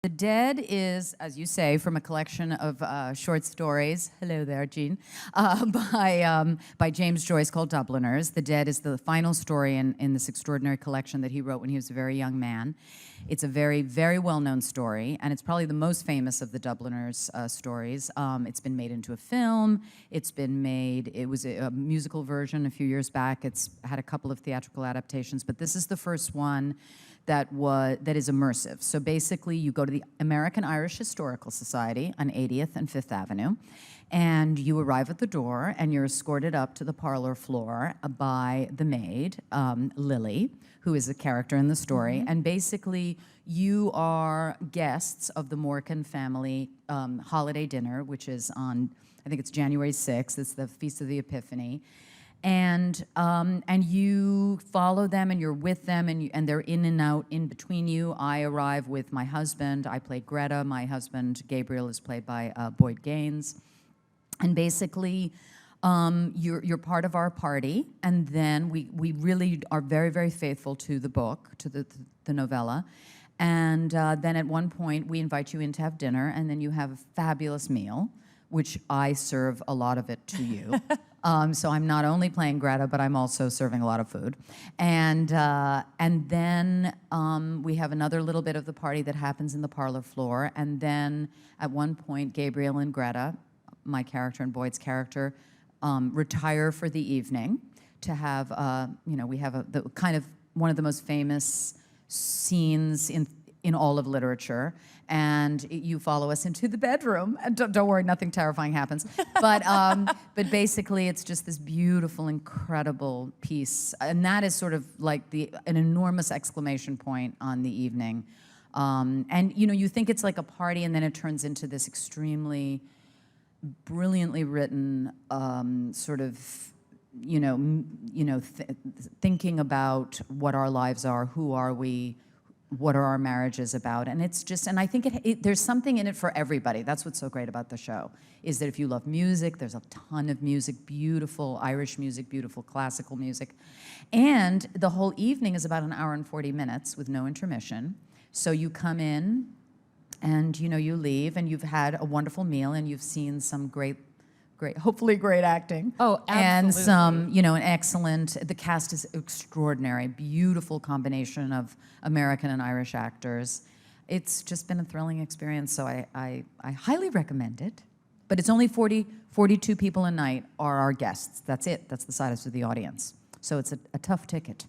The Dead is, as you say, from a collection of short stories. Hello there, Jean. By James Joyce called Dubliners. The Dead is the final story in this extraordinary collection that he wrote when he was a very young man. It's a very, very well-known story, and it's probably the most famous of the Dubliners stories. It's been made into a film. It was a musical version a few years back. It's had a couple of theatrical adaptations, but this is the first one that is immersive. So basically, you go to the American Irish Historical Society on 80th and 5th Avenue, and you arrive at the door, and you're escorted up to the parlor floor by the maid, Lily, who is a character in the story. And basically, you are guests of the Morkan family holiday dinner, which is on, I think it's January 6th. It's the Feast of the Epiphany. And you follow them, and you're with them, and they're in and out in between you. I arrive with my husband. I play Greta. My husband, Gabriel, is played by Boyd Gaines. And basically, you're part of our party, and then we really are very, very faithful to the book, to the novella. And then at one point, we invite you in to have dinner, and then you have a fabulous meal, which I serve a lot of it to you. So I'm not only playing Greta, but I'm also serving a lot of food. And then we have another little bit of the party that happens in the parlor floor. And then at one point, Gabriel and Greta, my character and Boyd's character, retire for the evening to have, we have the kind of one of the most famous scenes in all of literature, and you follow us into the bedroom. And don't worry, nothing terrifying happens. But basically, it's just this beautiful, incredible piece, and that is sort of like an enormous exclamation point on the evening. And you think it's like a party, and then it turns into this extremely brilliantly written sort of thinking about what our lives are, who are we. What are our marriages about? And it's just, and I think there's something in it for everybody. That's what's so great about the show, is that if you love music, there's a ton of music, beautiful Irish music, beautiful classical music. And the whole evening is about 1 hour and 40 minutes with no intermission. So you come in and you leave, and you've had a wonderful meal, and you've seen some hopefully great acting. Oh, absolutely. And some, an excellent, the cast is extraordinary, beautiful combination of American and Irish actors. It's just been a thrilling experience, so I highly recommend it. But it's only 42 people a night are our guests. That's it. That's the size of the audience. So it's a tough ticket.